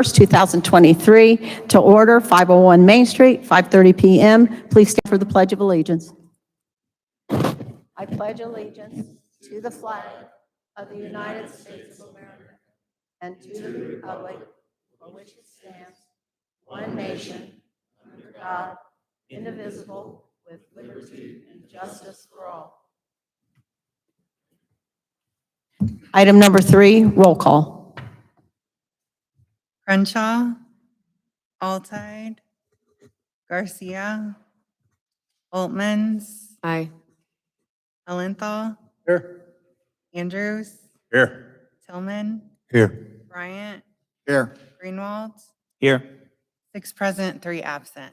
2023, to order, 501 Main Street, 5:30 p.m. Please stand for the Pledge of Allegiance. I pledge allegiance to the flag of the United States of America and to the republic for which it stands, one nation, under God, indivisible, with liberty and justice for all. Item number 3, roll call. Crenshaw, Alteid, Garcia, Oltmans, Aye. Elenthal, Here. Andrews, Here. Tillman, Here. Bryant, Here. Greenwald, Here. 6 present, 3 absent.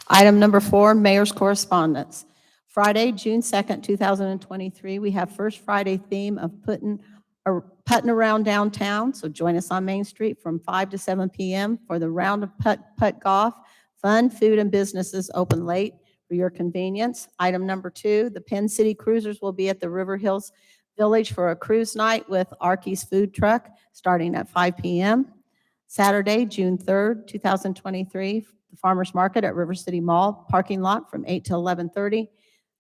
Item number 4, Mayor's Correspondence. Friday, June 2nd, 2023, we have First Friday theme of putting around downtown, so join us on Main Street from 5 to 7 p.m. for the round of putt golf. Fun, food, and businesses open late for your convenience. Item number 2, the Penn City Cruisers will be at the River Hills Village for a cruise night with Arky's Food Truck starting at 5 p.m. Saturday, June 3rd, 2023, the Farmers Market at River City Mall parking lot from 8 to 11:30.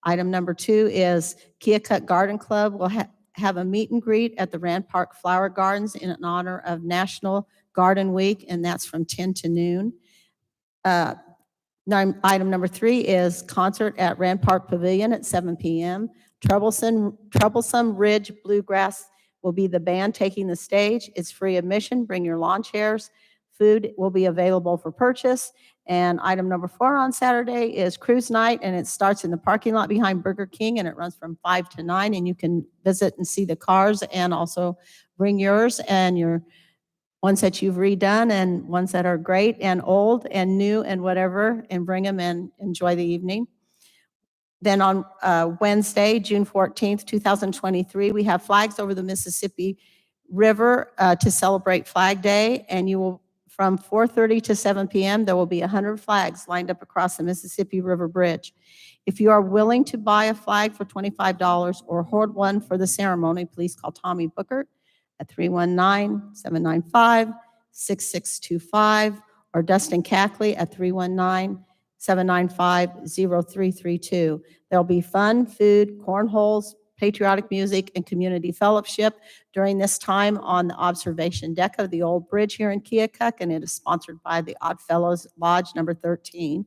Item number 2 is Keokuk Garden Club will have a meet and greet at the Rand Park Flower Gardens in honor of National Garden Week, and that's from 10 to noon. Item number 3 is concert at Rand Park Pavilion at 7 p.m. Troublesome Ridge Bluegrass will be the band taking the stage. It's free admission. Bring your lawn chairs. Food will be available for purchase. And item number 4 on Saturday is cruise night, and it starts in the parking lot behind Burger King, and it runs from 5 to 9, and you can visit and see the cars and also bring yours and your ones that you've redone and ones that are great and old and new and whatever, and bring them and enjoy the evening. Then on Wednesday, June 14th, 2023, we have flags over the Mississippi River to celebrate Flag Day, and you will, from 4:30 to 7 p.m., there will be 100 flags lined up across the Mississippi River Bridge. If you are willing to buy a flag for $25 or hold one for the ceremony, please call Tommy Bookert at 319-795-6625 or Dustin Cackley at 319-795-0332. There'll be fun, food, cornholes, patriotic music, and community fellowship during this time on the observation deck of the old bridge here in Keokuk, and it is sponsored by the Oddfellows Lodge number 13.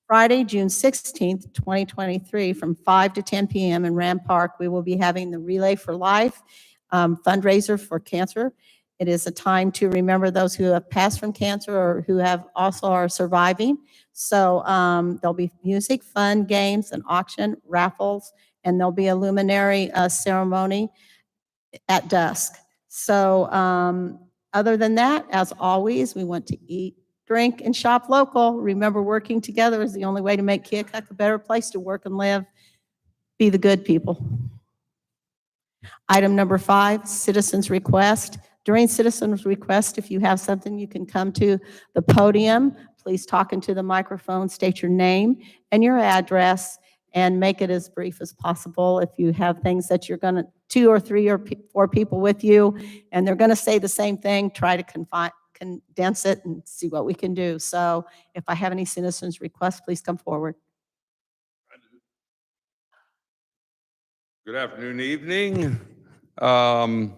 Friday, June 16th, 2023, from 5 to 10 p.m. in Rand Park, we will be having the Relay for Life fundraiser for cancer. It is a time to remember those who have passed from cancer or who have also are surviving. So there'll be music, fun, games, an auction, raffles, and there'll be a luminary ceremony at dusk. So other than that, as always, we want to eat, drink, and shop local. Remember, working together is the only way to make Keokuk a better place to work and live. Be the good people. Item number 5, citizens' request. During citizens' request, if you have something, you can come to the podium. Please talk into the microphone, state your name and your address, and make it as brief as possible. If you have things that you're going to, 2 or 3 or 4 people with you, and they're going to say the same thing, try to condense it and see what we can do. So if I have any citizens' requests, please come forward. Good afternoon, evening. I'm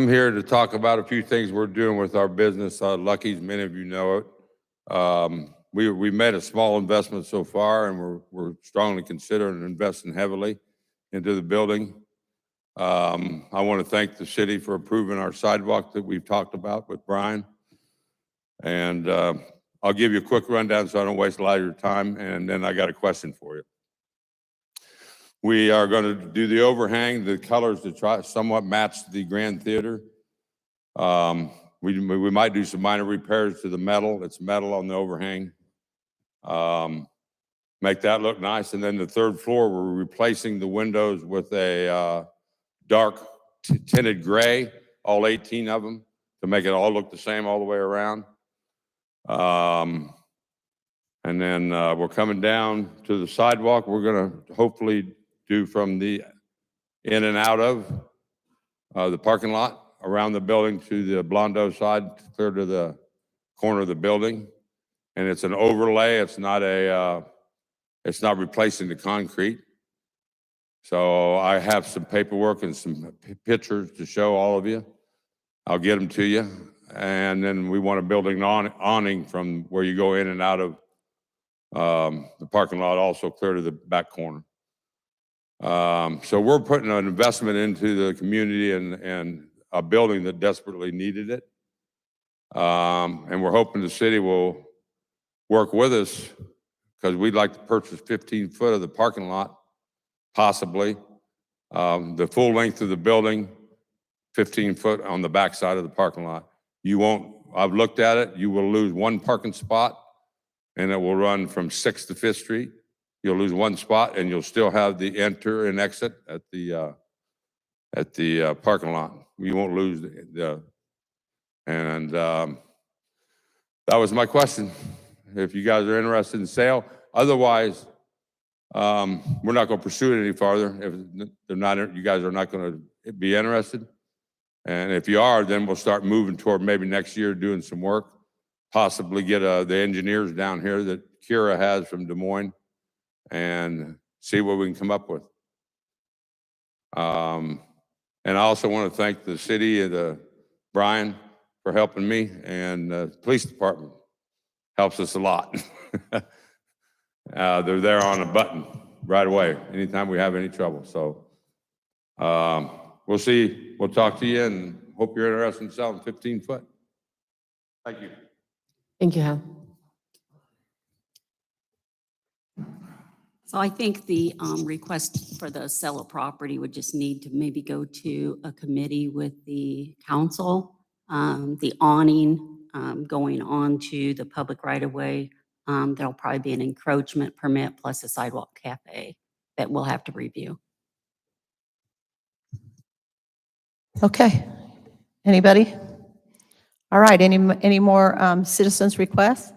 here to talk about a few things we're doing with our business. Lucky's, many of you know it. We made a small investment so far, and we're strongly considering investing heavily into the building. I want to thank the city for approving our sidewalk that we've talked about with Brian. And I'll give you a quick rundown so I don't waste a lot of your time, and then I got a question for you. We are going to do the overhang, the colors to try somewhat match the Grand Theater. We might do some minor repairs to the metal. It's metal on the overhang. Make that look nice. And then the 3rd floor, we're replacing the windows with a dark tinted gray, all 18 of them, to make it all look the same all the way around. And then we're coming down to the sidewalk. We're going to hopefully do from the in and out of the parking lot. around the building to the Blondo side, clear to the corner of the building. And it's an overlay. It's not replacing the concrete. So I have some paperwork and some pictures to show all of you. I'll get them to you. And then we want to build an awning from where you go in and out of the parking lot, also clear to the back corner. So we're putting an investment into the community and a building that desperately needed it. And we're hoping the city will work with us because we'd like to purchase 15 foot of the parking lot, possibly. The full length of the building, 15 foot on the back side of the parking lot. You won't, I've looked at it, you will lose one parking spot and it will run from 6th to 5th Street. You'll lose one spot and you'll still have the enter and exit at the parking lot. You won't lose that was my question. If you guys are interested in sale, otherwise, we're not going to pursue it any farther. If they're not, you guys are not going to be interested. And if you are, then we'll start moving toward maybe next year doing some work, possibly get the engineers down here that Kira has from Des Moines and see what we can come up with. And I also want to thank the city and Brian for helping me, and the police department helps us a lot. They're there on a button right away anytime we have any trouble. So we'll see. We'll talk to you and hope you're interested in selling 15 foot. Thank you. Thank you, Hal. So I think the request for the sale of property would just need to maybe go to a committee with the council. The awning going on to the public right-of-way, there'll probably be an encroachment permit plus a sidewalk cafe that we'll have to review. Okay. Anybody? All right, any more citizens' requests?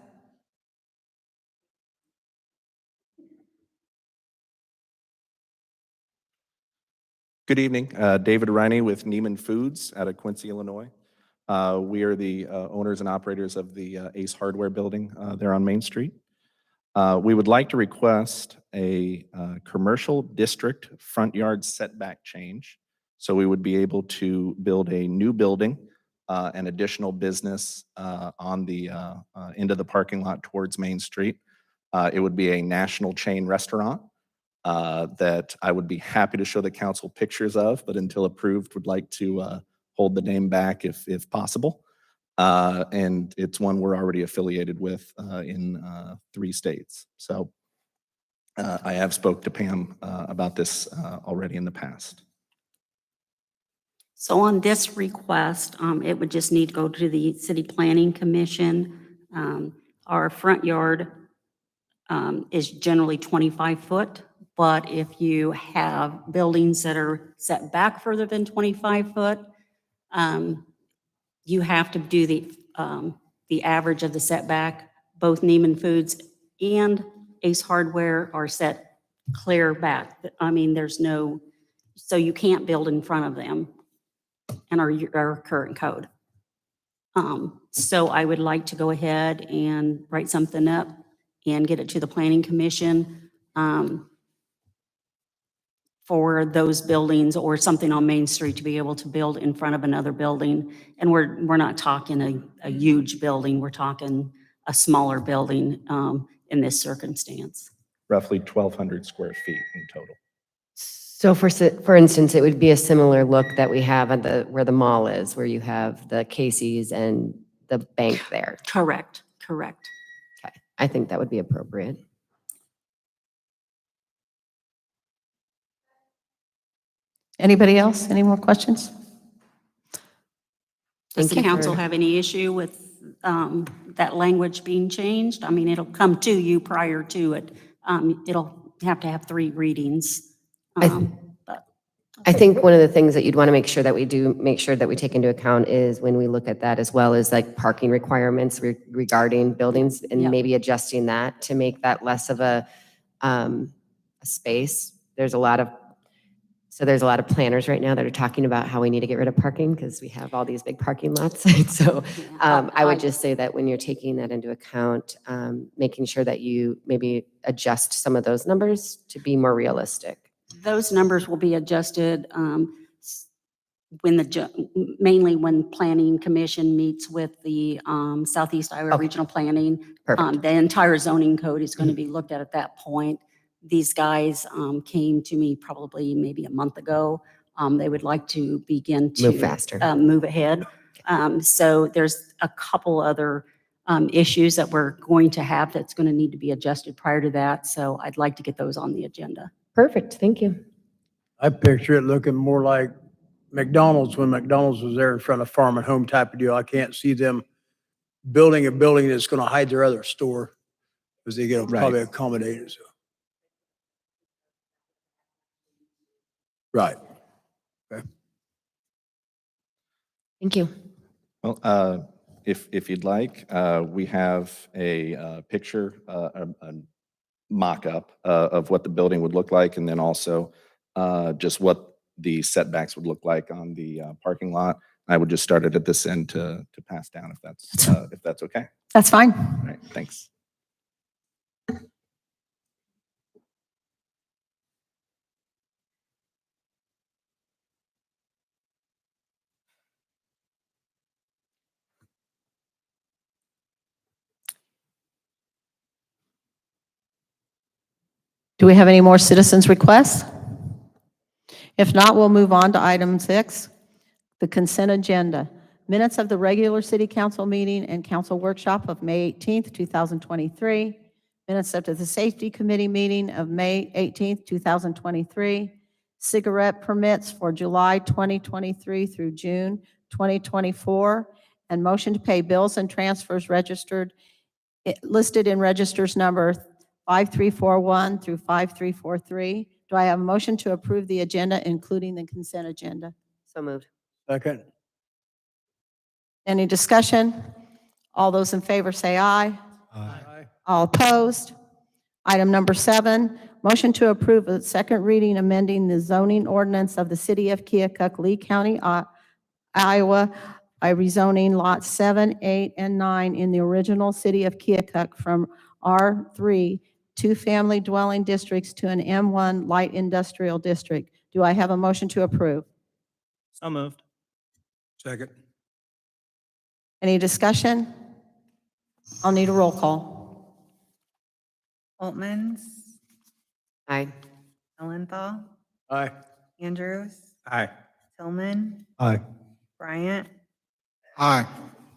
Good evening. David Riney with Neiman Foods out of Quincy, Illinois. We are the owners and operators of the Ace Hardware building there on Main Street. We would like to request a commercial district front yard setback change. So we would be able to build a new building, an additional business on the end of the parking lot towards Main Street. It would be a national chain restaurant that I would be happy to show the council pictures of, but until approved, would like to hold the name back if possible. And it's one we're already affiliated with in 3 states. So I have spoke to Pam about this already in the past. So on this request, it would just need to go to the City Planning Commission. Our front yard is generally 25 foot, but if you have buildings that are set back further than 25 foot, you have to do the average of the setback. Both Neiman Foods and Ace Hardware are set clear back. I mean, there's no, so you can't build in front of them in our current code. So I would like to go ahead and write something up and get it to the Planning Commission for those buildings or something on Main Street to be able to build in front of another building. And we're not talking a huge building, we're talking a smaller building in this circumstance. Roughly 1,200 square feet in total. So for instance, it would be a similar look that we have at where the mall is, where you have the Casey's and the bank there. Correct, correct. Okay, I think that would be appropriate. Anybody else? Any more questions? Does Thank the you council for- have any issue with that language being changed? I mean, it'll come to you prior to it. It'll have to have 3 readings. But I think one of the things that you'd want to make sure that we take into account is when we look at that as well as like parking requirements regarding buildings and Yeah. maybe adjusting that to make that less of a space. There's a lot of So there's a lot of planners right now that are talking about how we need to get rid of parking because we have all these big parking lots. So I would just say that when you're taking that into account, making sure that you maybe adjust some of those numbers to be more realistic. Those numbers will be adjusted when mainly when Planning Commission meets with the Southeast Iowa Okay. Regional Planning. Perfect. The entire zoning code is going to be looked at that point. These guys came to me probably maybe a month ago. They would like to begin to Move faster. move ahead. So there's a couple other issues that we're going to have that's going to need to be adjusted prior to that. So I'd like to get those on the agenda. Perfect. Thank you. I picture it looking more like McDonald's when McDonald's was there in front of Farm and Home type of deal. I can't see them building a building that's going to hide their other store because they get probably Right. accommodated. So. Right. Thank you. Well, if you'd like, we have a picture, a mock-up of what the building would look like, and then also just what the setbacks would look like on the parking lot. I would just start it at this end to pass down if that's okay. That's fine. All right, thanks. Do we have any more citizens' requests? If not, we'll move on to item 6, the consent agenda. Minutes of the regular city council meeting and council workshop of May 18th, 2023. Minutes of the safety committee meeting of May 18th, 2023. Cigarette permits for July 2023 through June 2024. And motion to pay bills and transfers listed in registers number 5341 through 5343. Do I have a motion to approve the agenda, including the consent agenda? So moved. Second. Any discussion? All those in favor say aye. Aye. All opposed? Item number 7, motion to approve a second reading amending the zoning ordinance of the city of Keokuk, Lee County, Iowa, by rezoning lots 7, 8, and 9 in the original city of Keokuk from R3 two-family dwelling districts to an M1 light industrial district. Do I have a motion to approve? So moved. Second. Any discussion? I'll need a roll call. Oltmans, Aye. Ellenthal, Aye. Andrews, Aye. Tillman, Aye. Bryant, Aye.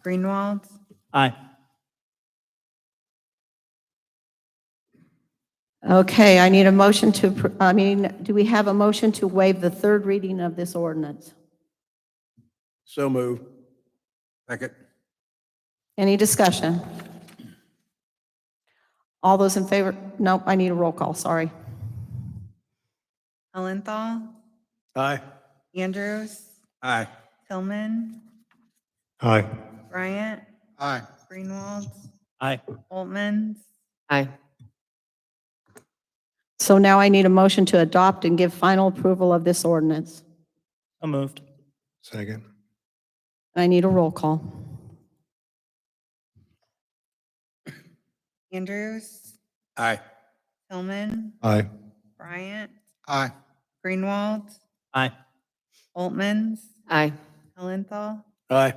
Greenwald, Aye. Okay, I need a motion to, do we have a motion to waive the third reading of this ordinance? So move. Second. Any discussion? All those in favor? Nope, I need a roll call, sorry. Ellenthal, Aye. Andrews, Aye. Tillman, Aye. Bryant, Aye. Greenwald, Aye. Oltmans, Aye. So now I need a motion to adopt and give final approval of this ordinance. So moved. Second. I need a roll call. Andrews, Aye. Tillman, Aye. Bryant, Aye. Greenwald, Aye. Oltmans, Aye. Ellenthal, Aye.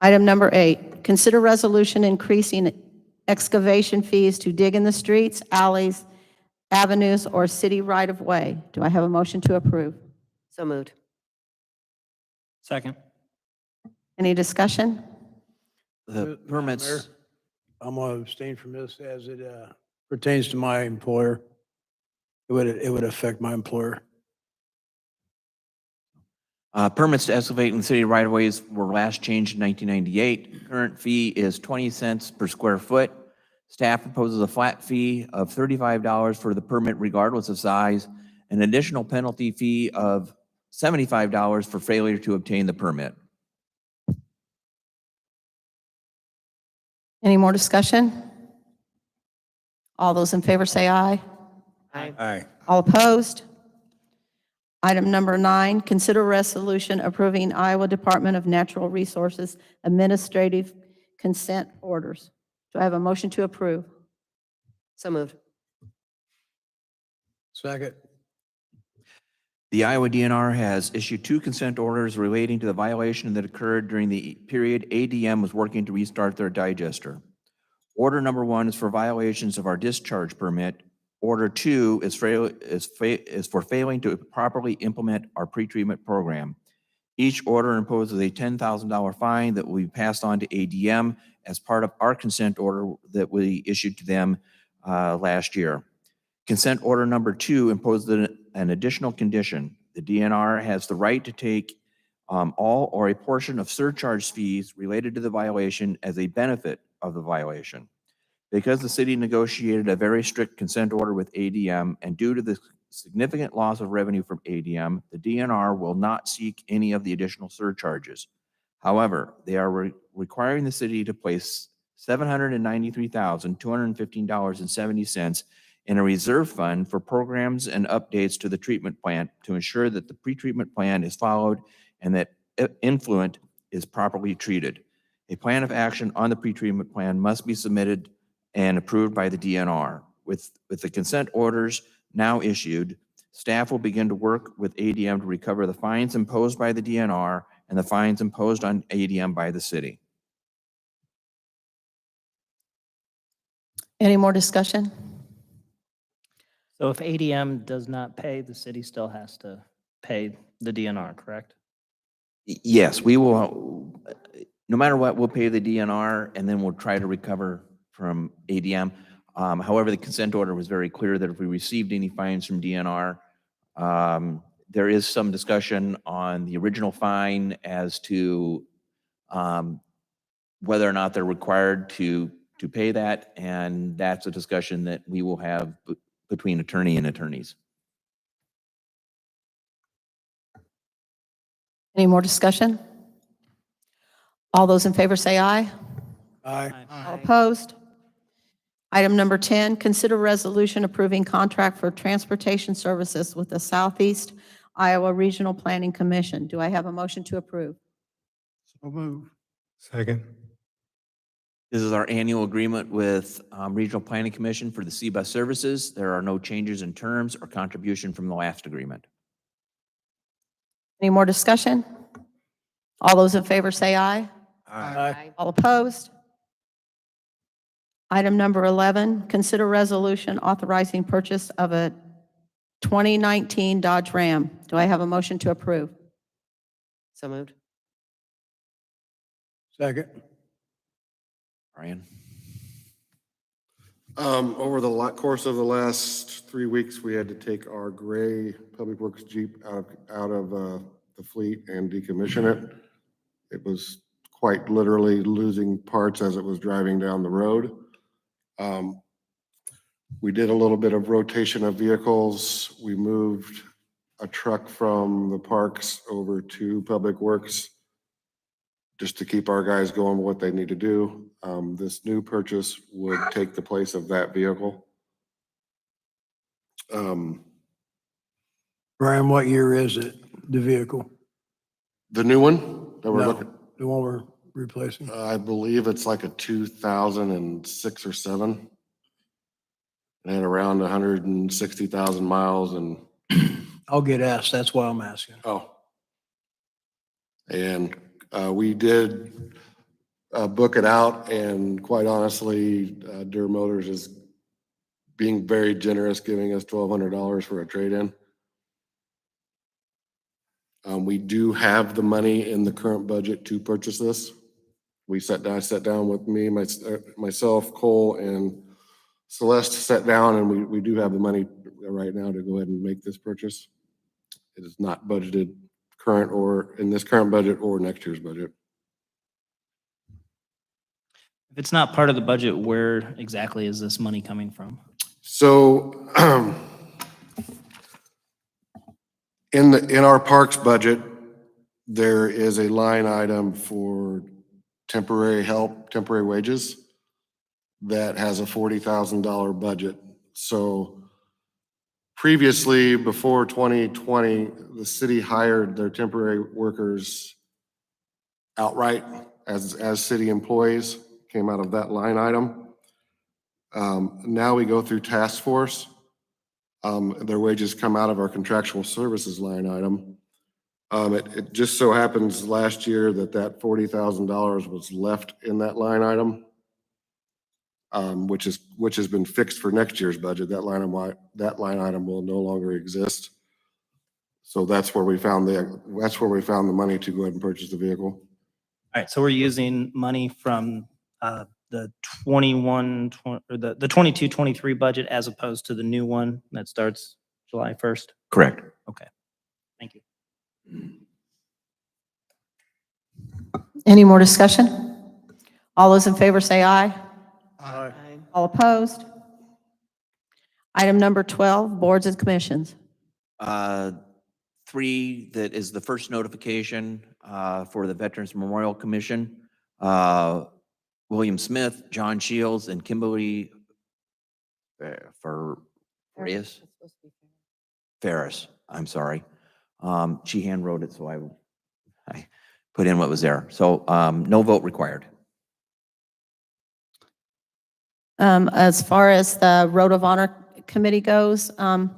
Item number 8, consider resolution increasing excavation fees to dig in the streets, alleys, avenues, or city right-of-way. Do I have a motion to approve? So moved. Second. Any discussion? The Mayor, permits, I'm going to abstain from this as it pertains to my employer. It would affect my employer. permits to excavate in city right-of-ways were last changed in 1998. Current fee is 20 cents per square foot. Staff proposes a flat fee of $35 for the permit regardless of size, an additional penalty fee of $75 for failure to obtain the permit. Any more discussion? All those in favor say aye. Aye. Aye. All opposed? Item number 9, consider resolution approving Iowa Department of Natural Resources administrative consent orders. Do I have a motion to approve? So moved. Second. The Iowa DNR has issued 2 consent orders relating to the violation that occurred during the period ADM was working to restart their digester. Order number 1 is for violations of our discharge permit. Order 2 is for failing to properly implement our pretreatment program. Each order imposes a $10,000 fine that will be passed on to ADM as part of our consent order that we issued to them last year. Consent order number 2 imposes an additional condition. The DNR has the right to take all or a portion of surcharge fees related to the violation as a benefit of the violation. Because the city negotiated a very strict consent order with ADM and due to the significant loss of revenue from ADM, the DNR will not seek any of the additional surcharges. However, they are requiring the city to place $793,215.70 in a reserve fund for programs and updates to the treatment plant to ensure that the pretreatment plan is followed and that influent is properly treated. A plan of action on the pretreatment plan must be submitted and approved by the DNR. With the consent orders now issued, staff will begin to work with ADM to recover the fines imposed by the DNR and the fines imposed on ADM by the city. Any more discussion? So if ADM does not pay, the city still has to pay the DNR, correct? Yes, we will, no matter what, we'll pay the DNR and then we'll try to recover from ADM. However, the consent order was very clear that if we received any fines from DNR, there is some discussion on the original fine as to whether or not they're required to pay that, and that's a discussion that we will have between attorney and attorneys. Any more discussion? All those in favor say aye. Aye. All opposed? Item number 10, consider resolution approving contract for transportation services with the Southeast Iowa Regional Planning Commission. Do I have a motion to approve? So move. Second. This is our annual agreement with Regional Planning Commission for the C-Bus services. There are no changes in terms or contribution from the last agreement. Any more discussion? All those in favor say aye. Aye. All opposed? Item number 11, consider resolution authorizing purchase of a 2019 Dodge Ram. Do I have a motion to approve? So moved. Second. Brian? Over the course of the last 3 weeks, we had to take our gray Public Works Jeep out of the fleet and decommission it. It was quite literally losing parts as it was driving down the road. We did a little bit of rotation of vehicles. We moved a truck from the parks over to Public Works just to keep our guys going with what they need to do. This new purchase would take the place of that vehicle. Brian, what year is it, the vehicle? The new one that we're looking, No, the one we're replacing? I believe it's like a 2006 or 7. And around 160,000 miles and, I'll get asked, that's why I'm asking. oh. And we did book it out, and quite honestly, Durr Motors is being very generous, giving us $1,200 for a trade-in. We do have the money in the current budget to purchase this. I sat down with myself, Cole, and Celeste sat down, and we do have the money right now to go ahead and make this purchase. It is not budgeted current or in this current budget or next year's budget. If it's not part of the budget, where exactly is this money coming from? So in our parks budget, there is a line item for temporary help, temporary wages that has a $40,000 budget. So Previously, before 2020, the city hired their temporary workers outright as city employees, came out of that line item. Now we go through task force. Their wages come out of our contractual services line item. It just so happens last year that $40,000 was left in that line item, which has been fixed for next year's budget. That line item will no longer exist. So that's where we found the money to go ahead and purchase the vehicle. All right, so we're using money from the 22-23 budget as opposed to the new one that starts July 1st? Correct. Okay, thank you. Any more discussion? All those in favor say aye. Aye. All opposed? Item number 12, boards and commissions. 3, that is the first notification for the Veterans Memorial Commission. William Smith, John Shields, and Kimberly Ferris, I'm sorry. She hand wrote it, so I put in what was there. So no vote required. As far as the Road of Honor Committee goes, in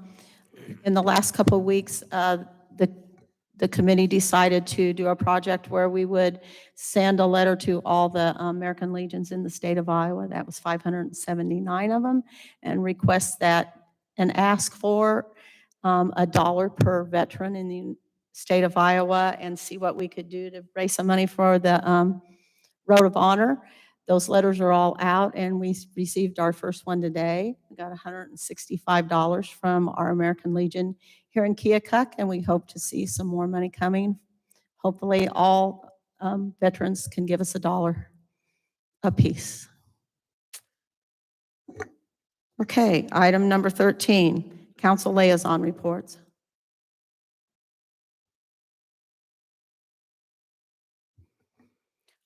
the last couple of weeks, the committee decided to do a project where we would send a letter to all the American Legions in the state of Iowa. That was 579 of them, and request that and ask for $1 per veteran in the state of Iowa, and see what we could do to raise some money for the Road of Honor. Those letters are all out, and we received our first one today. We got $165 from our American Legion here in Keokuk, and we hope to see some more money coming. Hopefully, all veterans can give us $1 apiece. Okay, item number 13, council liaison reports.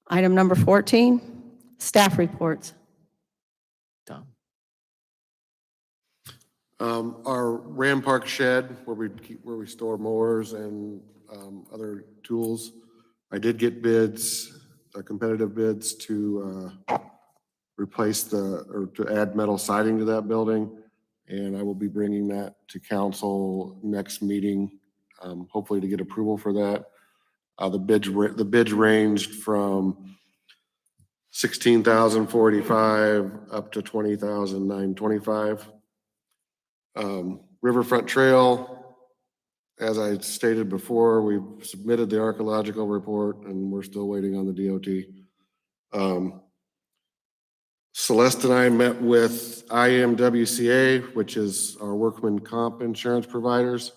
Item number 14, staff reports. Tom? Our Ram Park shed where we store mowers and other tools. I did get bids, competitive bids to replace or to add metal siding to that building. And I will be bringing that to council next meeting, hopefully to get approval for that. The bids ranged from $16,045 up to $20,925. Riverfront Trail, as I stated before, we've submitted the archaeological report and we're still waiting on the DOT. Celeste and I met with IMWCA, which is our workman comp insurance providers.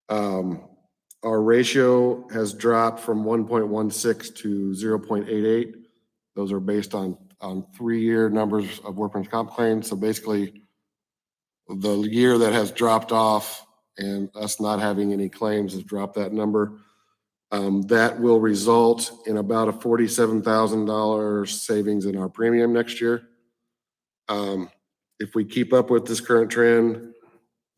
Our ratio has dropped from 1.16 to 0.88. Those are based on 3-year numbers of workman's comp claims. So basically, the year that has dropped off and us not having any claims has dropped that number. That will result in about a $47,000 savings in our premium next year. If we keep up with this current trend,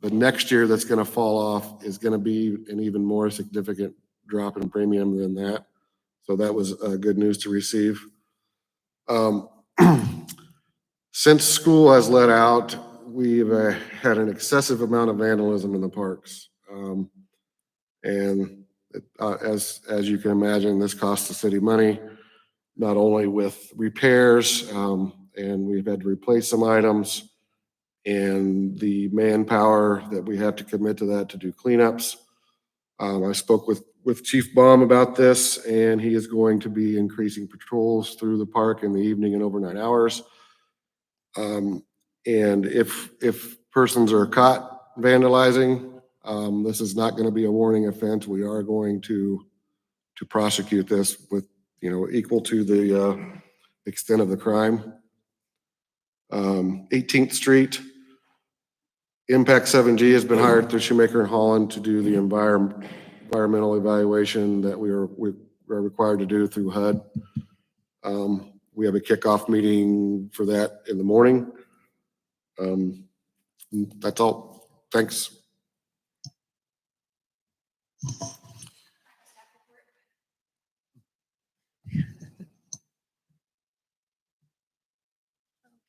the next year that's going to fall off is going to be an even more significant drop in premium than that. So that was good news to receive. Since school has let out, we've had an excessive amount of vandalism in the parks. As you can imagine, this costs the city money, not only with repairs, and we've had to replace some items, and the manpower that we have to commit to that to do cleanups. I spoke with Chief Baum about this, and he is going to be increasing patrols through the park in the evening and overnight hours. And if persons are caught vandalizing, this is not going to be a warning offense. We are going to prosecute this with, equal to the extent of the crime. 18th Street, Impact 7G has been hired through Shoemaker and Holland to do the environmental evaluation that we are required to do through HUD. We have a kickoff meeting for that in the morning. That's all Thanks.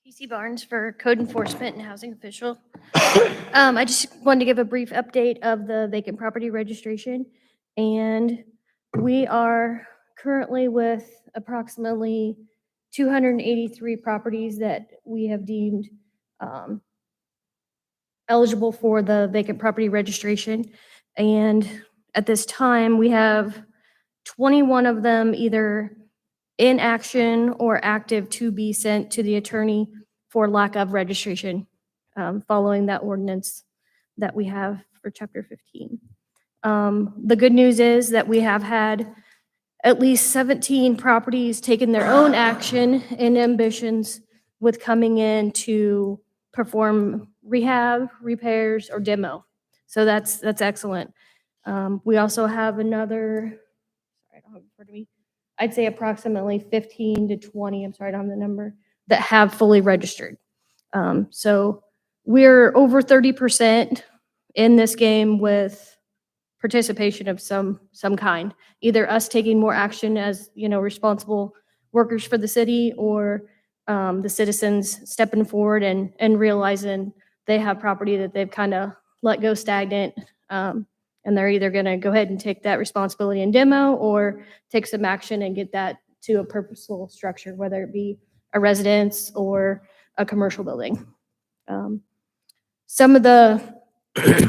PC Barnes for Code Enforcement and Housing Official. I just wanted to give a brief update of the vacant property registration. And we are currently with approximately 283 properties that we have deemed eligible for the vacant property registration. And at this time, we have 21 of them either in action or active to be sent to the attorney for lack of registration, following that ordinance that we have for Chapter 15. The good news is that we have had at least 17 properties taking their own action and ambitions with coming in to perform rehab, repairs, or demo. So that's excellent. We also have another, sorry, I don't have it in front of me. I'd say approximately 15 to 20, I'm sorry, I don't have the number, that have fully registered. So we're over 30% in this game with participation of some kind, either us taking more action as, responsible workers for the city, or the citizens stepping forward and realizing they have property that they've kind of let go stagnant. And they're either going to go ahead and take that responsibility and demo, or take some action and get that to a purposeful structure, whether it be a residence or a commercial building. Some of the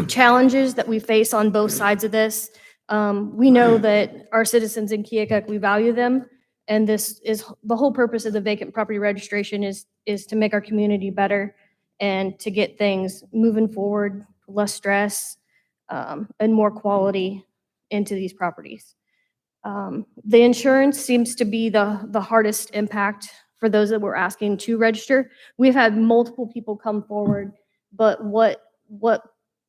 challenges that we face on both sides of this, we know that our citizens in Keokuk, we value them. And this is the whole purpose of the vacant property registration is to make our community better and to get things moving forward, less stress, and more quality into these properties. The insurance seems to be the hardest impact for those that we're asking to register. We've had multiple people come forward, but what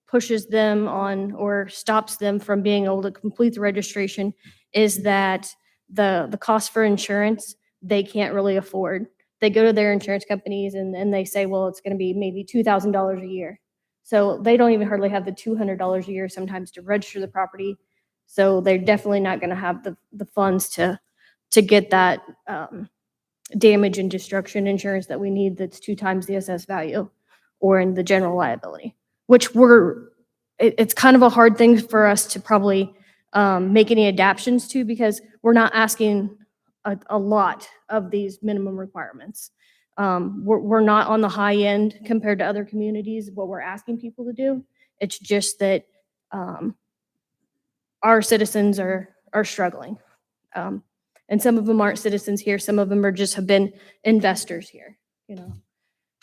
pushes them on or stops them from being able to complete the registration is that the cost for insurance, they can't really afford. They go to their insurance companies and they say, well, it's going to be maybe $2,000 a year. So they don't even hardly have the $200 a year sometimes to register the property. So they're definitely not going to have the funds to get that damage and destruction insurance that we need that's 2 times the assessed value, or in the general liability, which it's kind of a hard thing for us to probably make any adaptions to, because we're not asking a lot of these minimum requirements. We're not on the high end compared to other communities, what we're asking people to do. It's just that our citizens are struggling. And some of them aren't citizens here. Some of them have been investors here,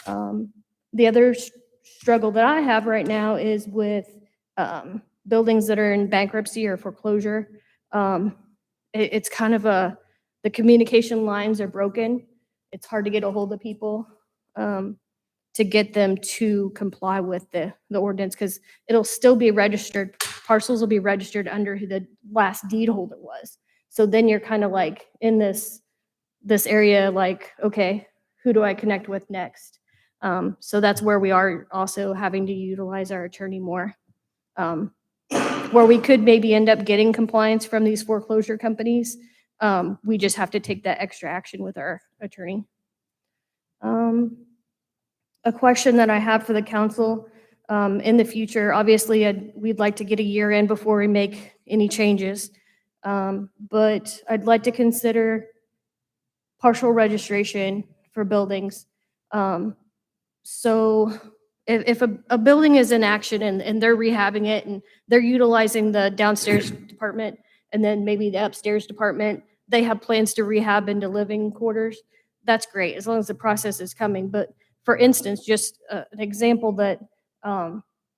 The other struggle that I have right now is with buildings that are in bankruptcy or foreclosure. It's kind of the communication lines are broken. It's hard to get a hold of people to get them to comply with the ordinance, because it'll still be registered. Parcels will be registered under who the last deed holder was. So then you're kind of like in this area, like, okay, who do I connect with next? So that's where we are also having to utilize our attorney more, where we could maybe end up getting compliance from these foreclosure companies. We just have to take that extra action with our attorney. A question that I have for the council in the future, obviously we'd like to get a year in before we make any changes, but I'd like to consider partial registration for buildings. So if a building is in action and they're rehabbing it and they're utilizing the downstairs department, and then maybe the upstairs department, they have plans to rehab into living quarters, that's great, as long as the process is coming. But for instance, just an example that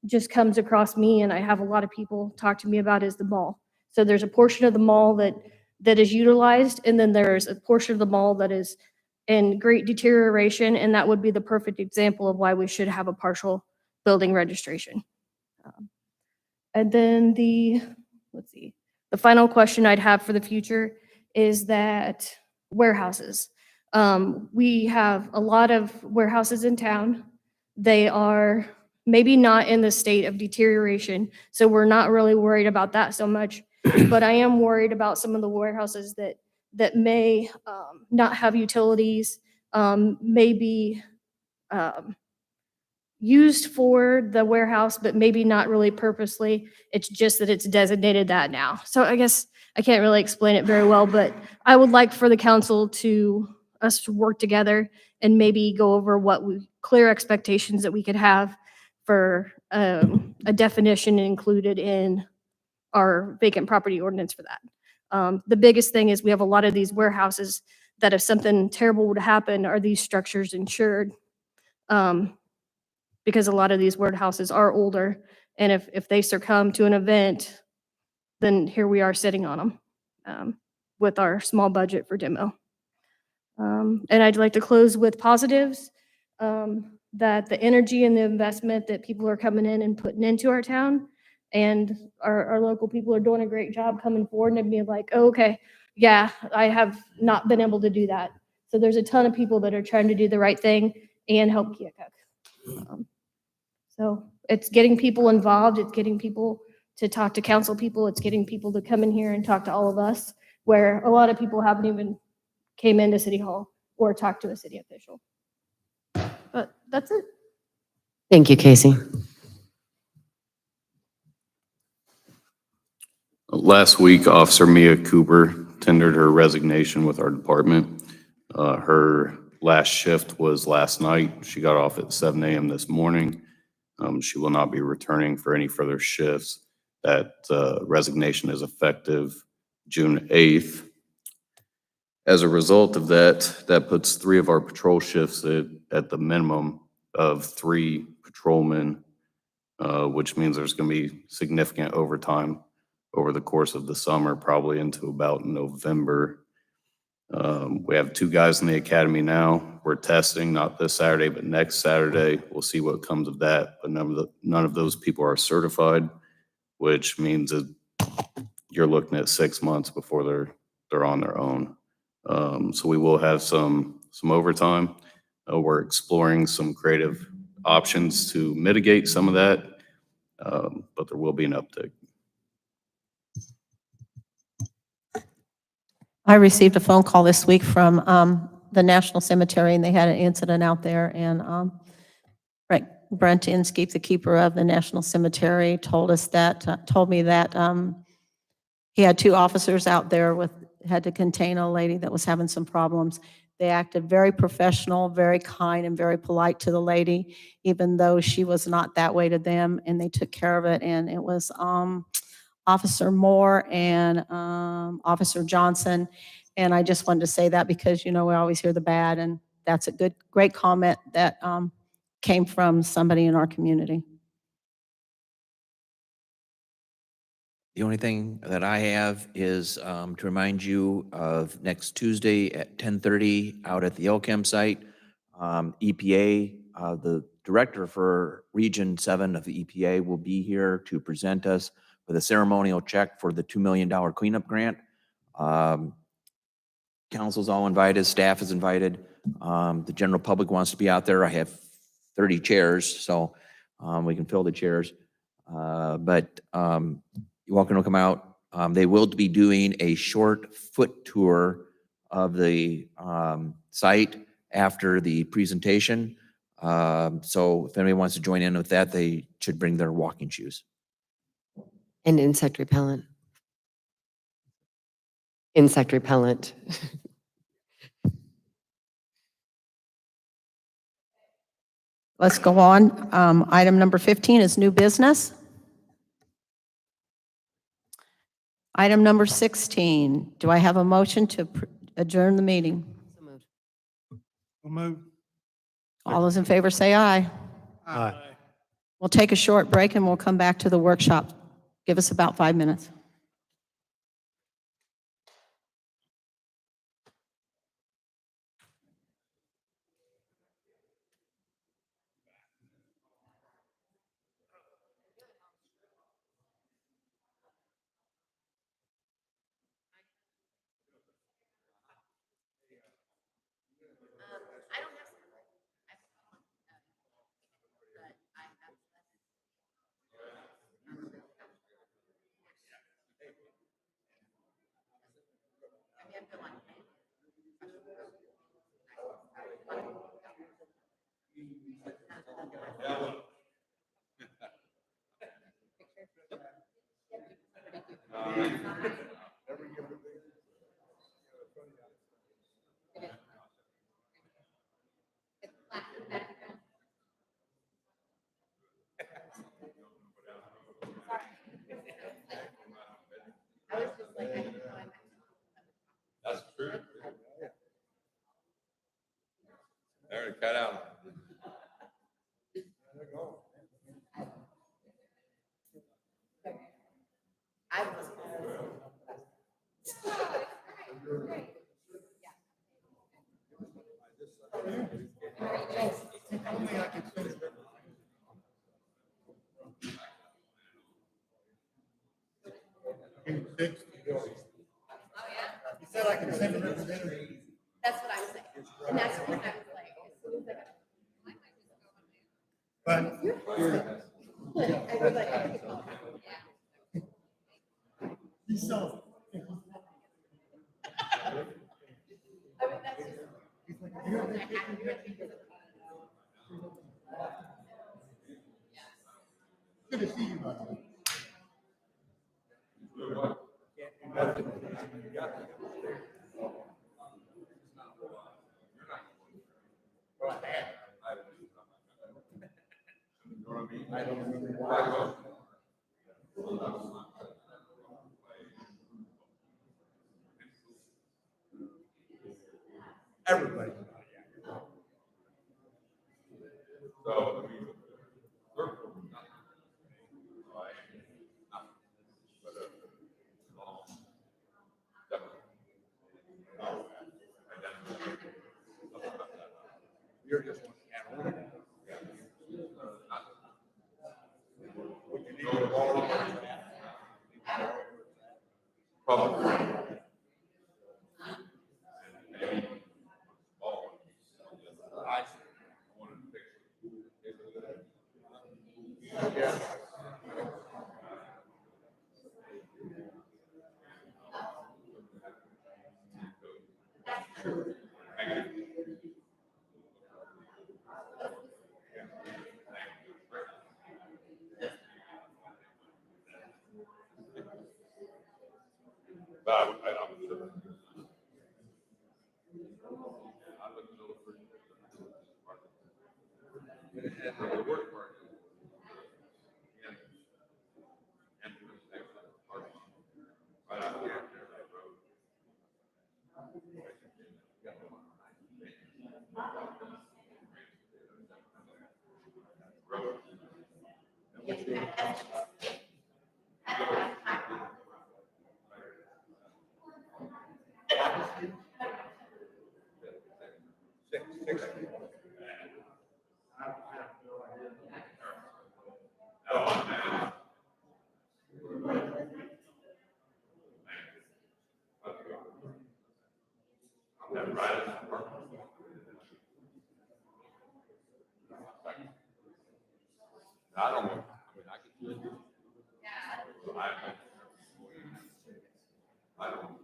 just comes across me and I have a lot of people talk to me about is the mall. So there's a portion of the mall that is utilized, and then there's a portion of the mall that is in great deterioration, and that would be the perfect example of why we should have a partial building registration. And then the final question I'd have for the future is that warehouses. We have a lot of warehouses in town. They are maybe not in the state of deterioration. So we're not really worried about that so much. But I am worried about some of the warehouses that may not have utilities, may be used for the warehouse, but maybe not really purposely. It's just that it's designated that now. So I guess I can't really explain it very well, but I would like for the council us to work together and maybe go over clear expectations that we could have for a definition included in our vacant property ordinance for that. The biggest thing is we have a lot of these warehouses that if something terrible would happen, are these structures insured? Because a lot of these warehouses are older, and if they succumb to an event, then here we are sitting on them with our small budget for demo. And I'd like to close with positives, that the energy and the investment that people are coming in and putting into our town, and our local people are doing a great job coming forward and being like, oh, okay, yeah, I have not been able to do that. So there's a ton of people that are trying to do the right thing and help Keokuk. So it's getting people involved, it's getting people to talk to council people, it's getting people to come in here and talk to all of us, where a lot of people haven't even came into City Hall or talked to a city official. But that's it. Thank you, Casey. Last week, Officer Mia Cooper tendered her resignation with our department. Her last shift was last night. She got off at 7 a.m. this morning. She will not be returning for any further shifts. That resignation is effective June 8th. As a result of that, that puts 3 of our patrol shifts at the minimum of 3 patrolmen, which means there's going to be significant overtime over the course of the summer, probably into about November. We have 2 guys in the academy now. We're testing, not this Saturday, but next Saturday. We'll see what comes of that. But none of those people are certified, which means that you're looking at 6 months before they're on their own. So we will have some overtime. We're exploring some creative options to mitigate some of that, but there will be an uptick. I received a phone call this week from the National Cemetery, and they had an incident out there, and Brent Inskeep, the keeper of the National Cemetery, told me that he had 2 officers out there had to contain a lady that was having some problems. They acted very professional, very kind, and very polite to the lady, even though she was not that way to them, and they took care of it, and it was Officer Moore and Officer Johnson. And I just wanted to say that because, we always hear the bad, and that's a great comment that came from somebody in our community. The only thing that I have is to remind you of next Tuesday at 10:30 out at the LCAM site. EPA, the director for Region 7 of the EPA will be here to present us with a ceremonial check for the $2 million cleanup grant. Council's all invited, staff is invited. The general public wants to be out there. I have 30 chairs, so we can fill the chairs. But you're welcome to come out. They will be doing a short foot tour of the site after the presentation. So if anybody wants to join in with that, they should bring their walking shoes. And insect repellent. Insect repellent. Let's go on. Item number 15 is new business. Item number 16, do I have a motion to adjourn the meeting? We'll move. All those in favor say aye. Aye. We'll take a short break and we'll come back to the workshop. Give us about 5 minutes. That's true. There, cut out. That's what I was saying. And that's what I was like, as soon as I was like, Everybody. So, I mean, you're just one analytic. Public. I don't know. I mean, I could. I don't.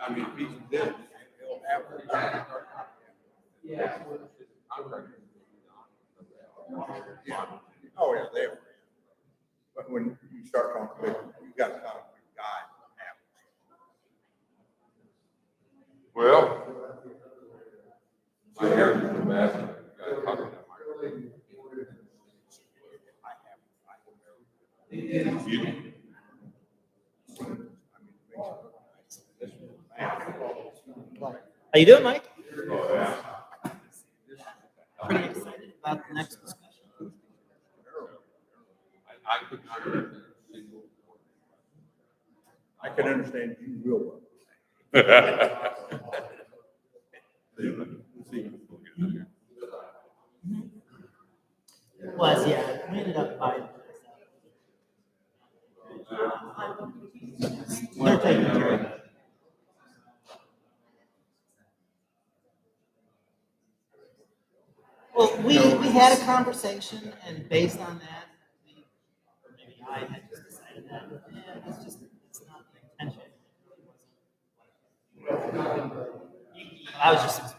I mean, piece of this, it'll have. Yeah. Oh, yeah, they were. But when you start talking, you got a concrete guide. Well. I hear the best. How you doing, Mike? Pretty excited about the next discussion. I could not understand a single word. I can understand you real well. Was, yeah, we ended up buying. They're taking care of it. Well, we had a conversation, and based on that, or maybe I had just decided that, it's not the intention. I was just exploring.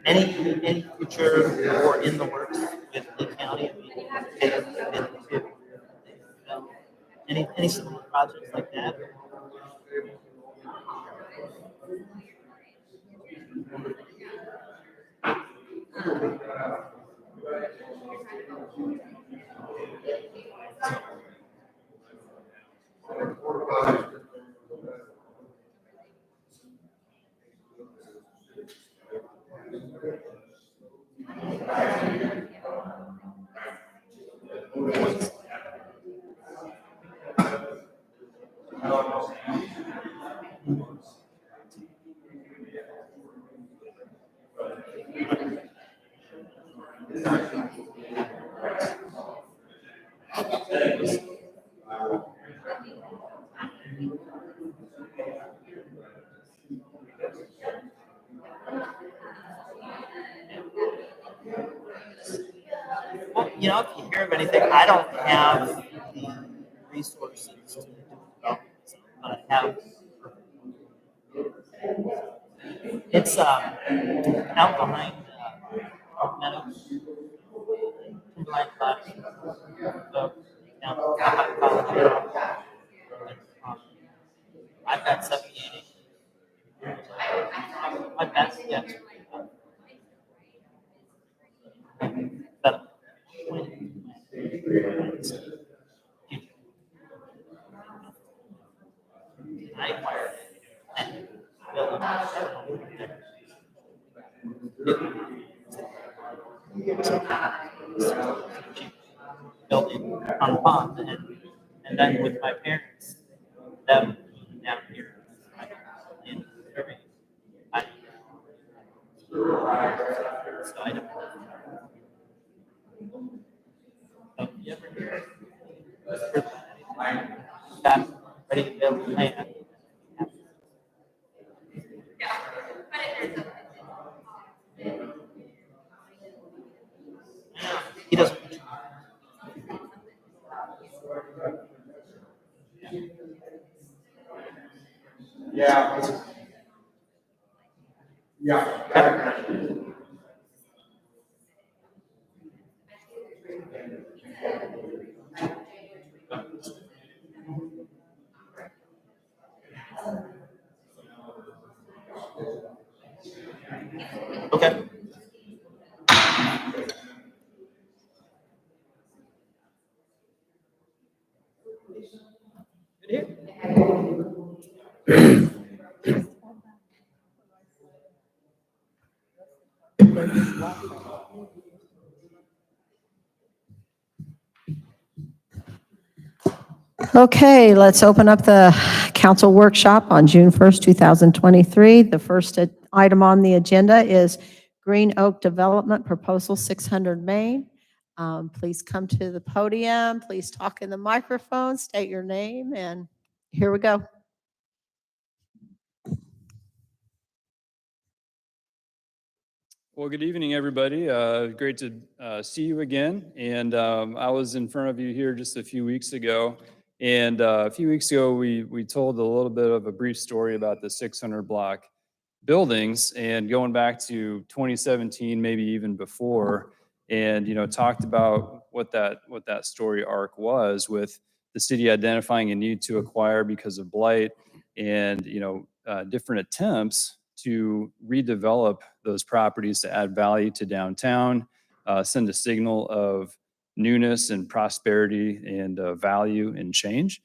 Any future or in the works with the county? Any similar projects like that? Well, if you hear of anything, I don't have the resources to develop this, but I have. It's out behind Oak Meadows, Timberline Flats, so down by college. I've got 78 acres. I've got, yeah. But I acquired it and built built it on the pond, and then with my parents, them down here in Surrey, I so I don't. So you ever hear that ready to build land? He doesn't. Yeah. Yeah. Okay. Okay, let's open up the council workshop on June 1st, 2023. The first item on the agenda is Green Oak Development Proposal 600 Main. Please come to the podium, please talk in the microphone, state your name, and here we go. Well, good evening, everybody. Great to see you again. And I was in front of you here just a few weeks ago. And a few weeks ago, we told a little bit of a brief story about the 600 block buildings and going back to 2017, maybe even before, and talked about what that story arc was with the city identifying a need to acquire because of blight and, different attempts to redevelop those properties to add value to downtown, send a signal of newness and prosperity and value and change.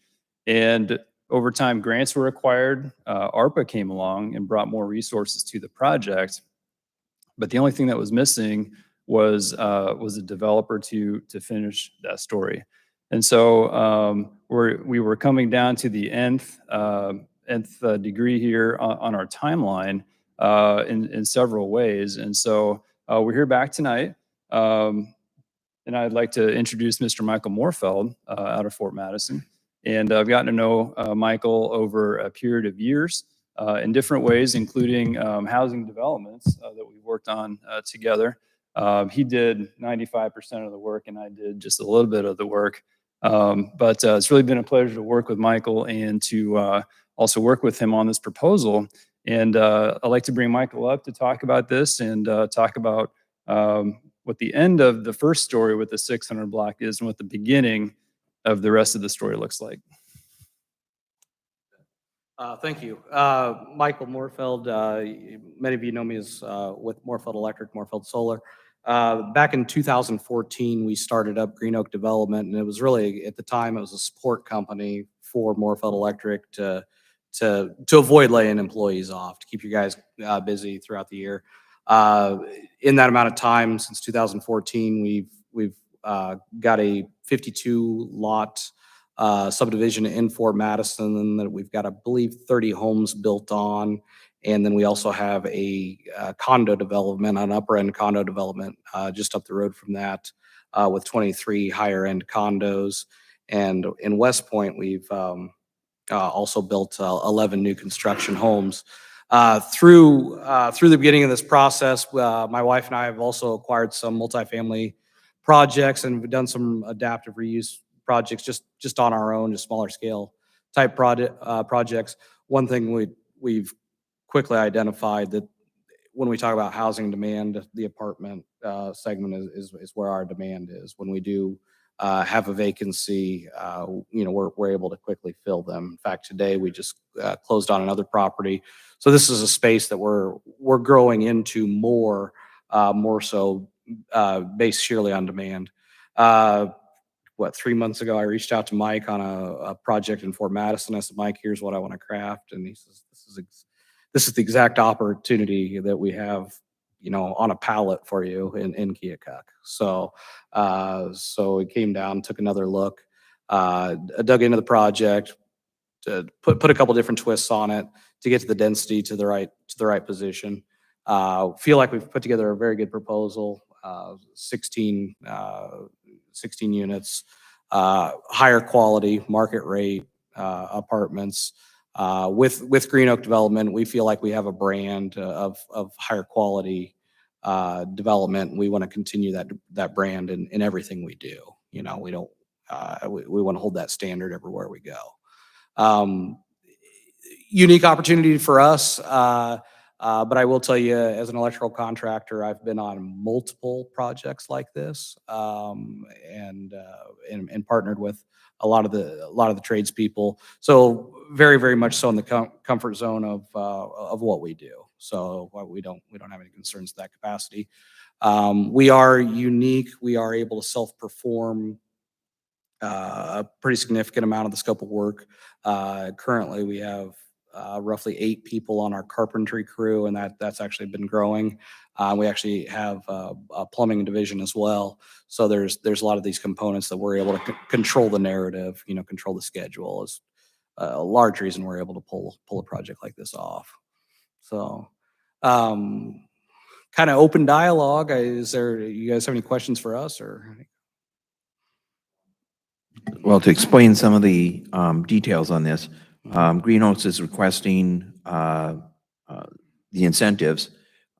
And over time, grants were acquired. ARPA came along and brought more resources to the project. But the only thing that was missing was a developer to finish that story. And so we were coming down to the nth degree here on our timeline in several ways. And so we're here back tonight. And I'd like to introduce Mr. Michael Morfeld out of Fort Madison. And I've gotten to know Michael over a period of years in different ways, including housing developments that we've worked on together. He did 95% of the work, and I did just a little bit of the work. But it's really been a pleasure to work with Michael and to also work with him on this proposal. And I'd like to bring Michael up to talk about this and talk about what the end of the first story with the 600 block is and what the beginning of the rest of the story looks like. Thank you. Michael Morfeld, many of you know me as with Morfeld Electric, Morfeld Solar. Back in 2014, we started up Green Oak Development, and it was really, at the time, it was a support company for Morfeld Electric to avoid laying employees off, to keep you guys busy throughout the year. In that amount of time, since 2014, we've got a 52 lot subdivision in Fort Madison, and that we've got, I believe, 30 homes built on. And then we also have a condo development, an upper end condo development just up the road from that with 23 higher end condos. And in West Point, we've also built 11 new construction homes. Through the beginning of this process, my wife and I have also acquired some multifamily projects, and we've done some adaptive reuse projects just on our own, just smaller scale type projects. One thing we've quickly identified that when we talk about housing demand, the apartment segment is where our demand is. When we do have a vacancy, we're able to quickly fill them. In fact, today we just closed on another property. So this is a space that we're growing into more so based sheerly on demand. 3 months ago, I reached out to Mike on a project in Fort Madison. I said, Mike, here's what I want to craft. And he says, this is the exact opportunity that we have, on a pallet for you in Keokuk. So we came down, took another look, dug into the project, to put a couple different twists on it to get to the density to the right position. Feel like we've put together a very good proposal. 16 units, higher quality, market rate apartments. With Green Oak Development, we feel like we have a brand of higher quality development. We want to continue that brand in everything we do. We don't. We want to hold that standard everywhere we go. Unique opportunity for us. But I will tell you, as an electrical contractor, I've been on multiple projects like this, and partnered with a lot of the tradespeople. So very, very much so in the comfort zone of what we do. So we don't have any concerns with that capacity. We are unique. We are able to self-perform a pretty significant amount of the scope of work. Currently, we have roughly 8 people on our carpentry crew, and that's actually been growing. We actually have a plumbing division as well. So there's a lot of these components that we're able to control the narrative, control the schedule is a large reason we're able to pull a project like this off. So kind of open dialogue. You guys have any questions for us or? Well, to explain some of the details on this, Green Oaks is requesting the incentives,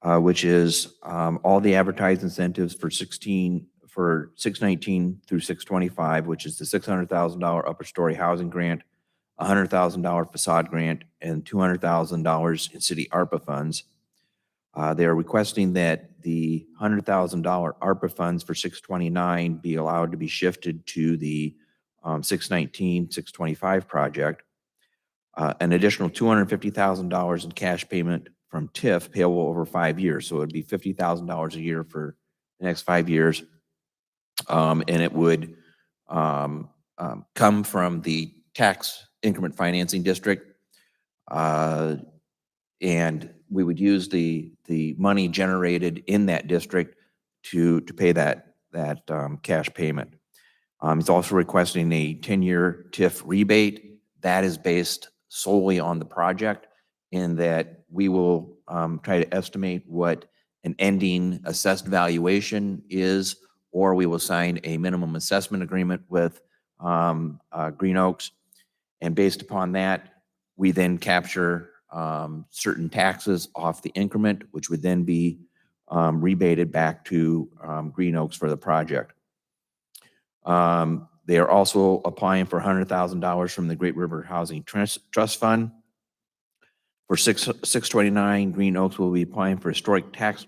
which is all the advertised incentives for 619 through 625, which is the $600,000 upper story housing grant, $100,000 facade grant, and $200,000 in city ARPA funds. They are requesting that the $100,000 ARPA funds for 629 be allowed to be shifted to the 619, 625 project. An additional $250,000 in cash payment from TIF payable over 5 years. So it'd be $50,000 a year for the next 5 years. And it would come from the tax increment financing district. And we would use the money generated in that district to pay that cash payment. He's also requesting a 10-year TIF rebate. That is based solely on the project, in that we will try to estimate what an ending assessed valuation is, or we will sign a minimum assessment agreement with Green Oaks. And based upon that, we then capture certain taxes off the increment, which would then be rebated back to Green Oaks for the project. They are also applying for $100,000 from the Great River Housing Trust Fund. For 629, Green Oaks will be applying for historic tax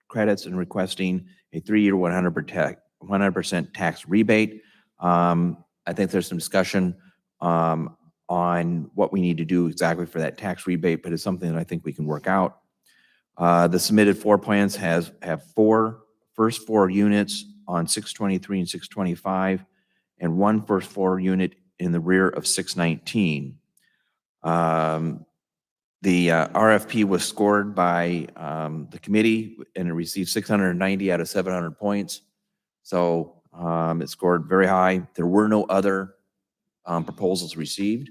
credits and requesting a 3-year 100% tax rebate. I think there's some discussion on what we need to do exactly for that tax rebate, but it's something that I think we can work out. The submitted floor plans have first floor units on 623 and 625, and one first floor unit in the rear of 619. The RFP was scored by the committee, and it received 690 out of 700 points. So it scored very high. There were no other proposals received.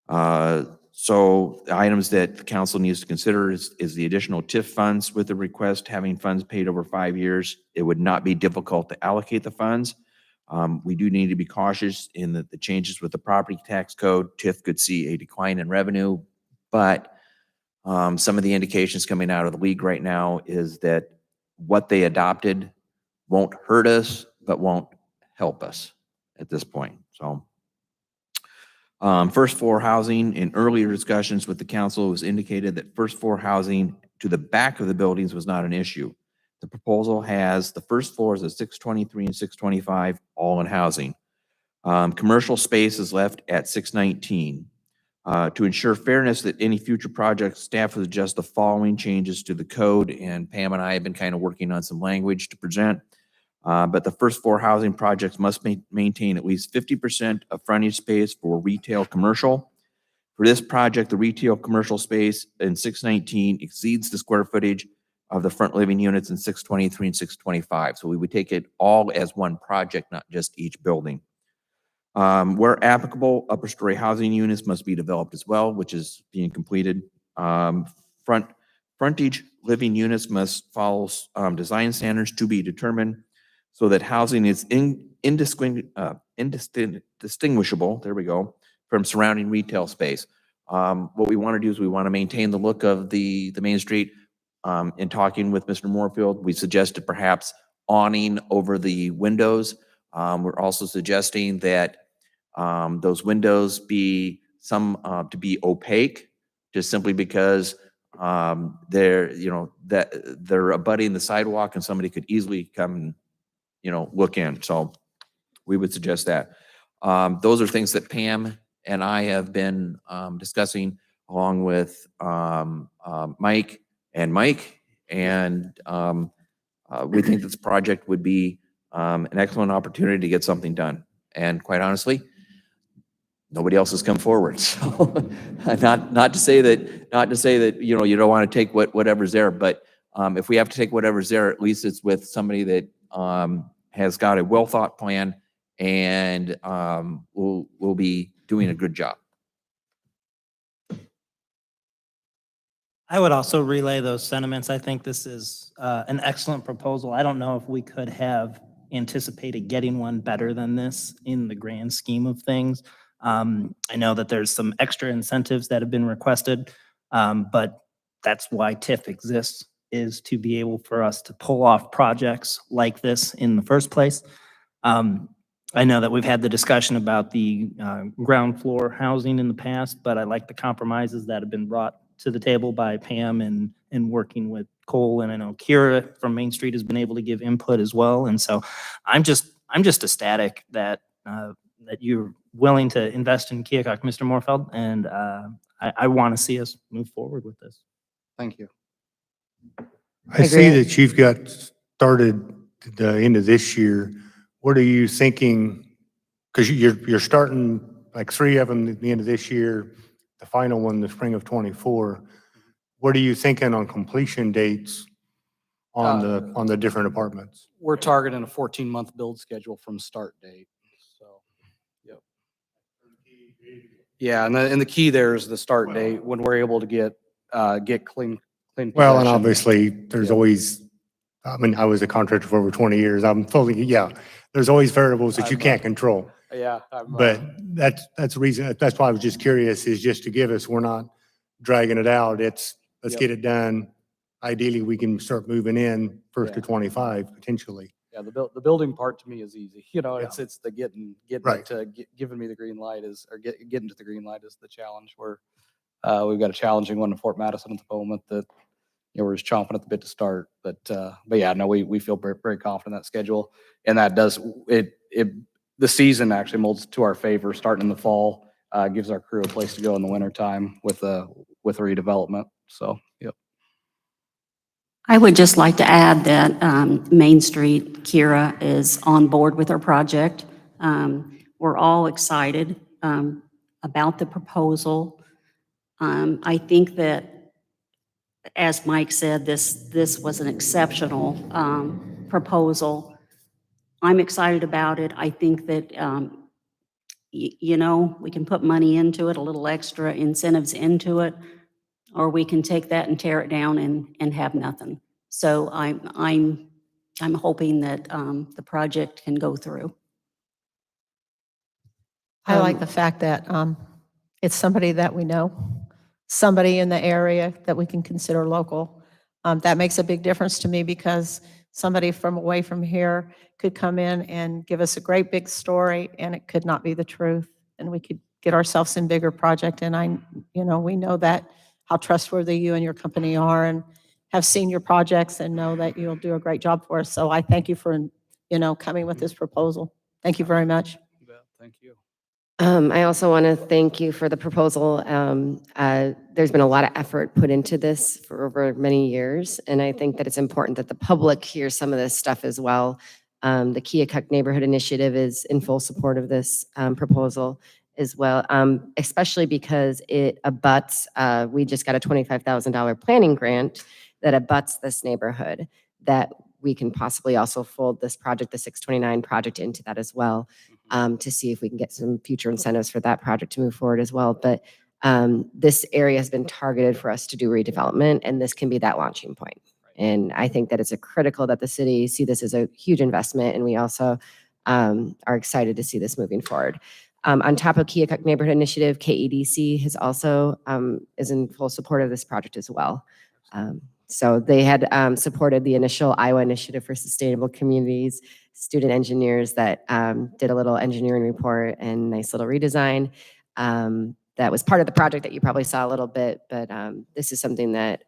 So the items that the council needs to consider is the additional TIF funds, with the request having funds paid over 5 years. It would not be difficult to allocate the funds. We do need to be cautious in the changes with the property tax code. TIF could see a decline in revenue, but some of the indications coming out of the league right now is that what they adopted won't hurt us, but won't help us at this point. So first floor housing, in earlier discussions with the council, it was indicated that first floor housing to the back of the buildings was not an issue. The proposal has the first floors of 623 and 625 all in housing. Commercial space is left at 619. To ensure fairness that any future projects, staff would adjust the following changes to the code, and Pam and I have been kind of working on some language to present. But the first floor housing projects must maintain at least 50% of frontage space for retail commercial. For this project, the retail commercial space in 619 exceeds the square footage of the front living units in 623 and 625. So we would take it all as one project, not just each building. Where applicable, upper story housing units must be developed as well, which is being completed. Frontage living units must follow design standards to be determined, so that housing is indistinguishable, there we go, from surrounding retail space. What we want to do is we want to maintain the look of the main street. In talking with Mr. Moorfield, we suggested perhaps awning over the windows. We're also suggesting that those windows be to be opaque, just simply because they're abutting the sidewalk, and somebody could easily come and look in. So we would suggest that. Those are things that Pam and I have been discussing, along with Mike, and we think this project would be an excellent opportunity to get something done. And quite honestly, nobody else has come forward. So not to say that you don't want to take whatever's there, but if we have to take whatever's there, at least it's with somebody that has got a well thought plan, and will be doing a good job. I would also relay those sentiments. I think this is an excellent proposal. I don't know if we could have anticipated getting one better than this in the grand scheme of things. I know that there's some extra incentives that have been requested, but that's why TIF exists, is to be able for us to pull off projects like this in the first place. I know that we've had the discussion about the ground floor housing in the past, but I like the compromises that have been brought to the table by Pam and working with Cole, and I know Kira from Main Street has been able to give input as well. And so I'm just ecstatic that that you're willing to invest in Keokuk, Mr. Morfeld, and I want to see us move forward with this. Thank you. I see that you've got started the end of this year. What are you thinking? Because you're starting like 3 of them at the end of this year, the final one, the spring of '24. What are you thinking on completion dates on the different apartments? We're targeting a 14-month build schedule from start date. So, yep. Yeah, and the key there is the start date when we're able to get clean Well, and possession. obviously, there's Yep. always, I mean, I was a contractor for over 20 years. I'm fully, yeah, there's always variables that you I'm, can't control. Yeah. But that's the reason, that's why I was just curious, is just to give us, we're not dragging it out. It's, let's Yep. get it done. Ideally, we can start moving in first Yeah. to 25 potentially. Yeah, the building part to me is easy. You know, Yeah. it's the getting Right. it to giving me the green light getting to the green light is the challenge. We've got a challenging one in Fort Madison at the moment that, you know, we're just chomping at the bit to start. But yeah, no, we feel very, very confident in that schedule, and that does it. The season actually molds to our favor. Starting in the fall gives our crew a place to go in the wintertime with a redevelopment. So, yep. I would just like to add that Main Street, Kira, is on board with our project. We're all excited about the proposal. I think that, as Mike said, this was an exceptional proposal. I'm excited about it. I think that, you know, we can put money into it, a little extra incentives into it, or we can take that and tear it down and have nothing. So I'm hoping that the project can go through. I like the fact that it's somebody that we know, somebody in the area that we can consider local. That makes a big difference to me because somebody from away from here could come in and give us a great big story and it could not be the truth. And we could get ourselves in bigger project. And we know that how trustworthy you and your company are and have seen your projects and know that you'll do a great job for us. So I thank you for, coming with this proposal. Thank you very much. Thank you. I also want to thank you for the proposal. There's been a lot of effort put into this for over many years, and I think that it's important that the public hears some of this stuff as well. The Keokuk Neighborhood Initiative is in full support of this proposal as well, especially because it abuts, we just got a $25,000 planning grant that abuts this neighborhood that we can possibly also fold this project, the 629 project, into that as well. To see if we can get some future incentives for that project to move forward as well. But this area has been targeted for us to do redevelopment, and this can be that launching point. And I think that it's critical that the city see this as a huge investment, and we also are excited to see this moving forward. On top of Keokuk Neighborhood Initiative, KEDC has also is in full support of this project as well. So they had supported the initial Iowa Initiative for Sustainable Communities, student engineers that did a little engineering report and nice little redesign. That was part of the project that you probably saw a little bit, but this is something that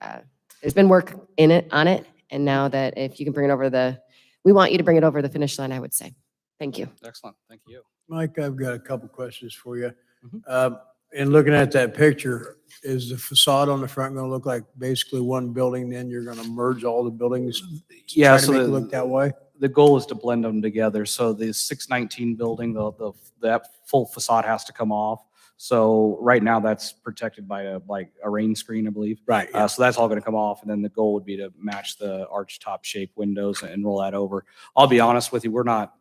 there's been work on it. And now that if you can bring it over we want you to bring it over the finish line, I would say. Thank you. Excellent. Thank you. Mike, I've got a couple questions for you. Mhm. In looking at that picture, is the facade on the front going to look like basically one building, then you're going to merge all the buildings? Yeah, Try to so make it look that way? the goal is to blend them together. So the 619 building, that full facade has to come off. So right now that's protected by a rain screen, I believe. Right. So that's all going to come off. And then the goal would be to match the arch top shape windows and roll that over. I'll be honest with you, we're not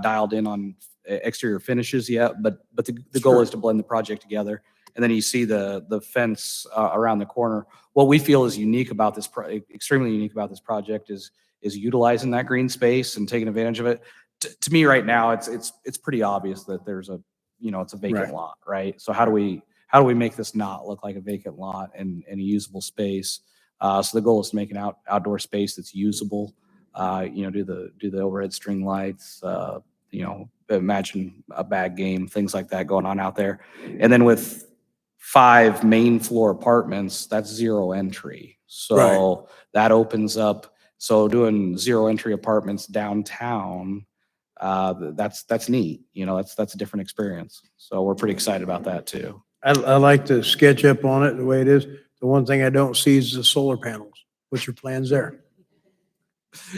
dialed in on exterior finishes yet, but the goal is to blend the project together. And then you see the fence around the corner. What we feel is unique about this, extremely unique about this project is utilizing that green space and taking advantage of it. To me right now, it's pretty obvious that there's it's a vacant lot, right? So how do we make this not look like a vacant lot and a usable space? So the goal is to make an outdoor space that's usable. Do the overhead string lights, imagine a bag game, things like that going on out there. And then with 5 main floor apartments, that's zero entry. So that opens up, so doing zero entry apartments downtown that's neat. You know, that's a different experience. So we're pretty excited about that too. I like to sketch up on it the way it is. The one thing I don't see is the solar panels. What's your plans there?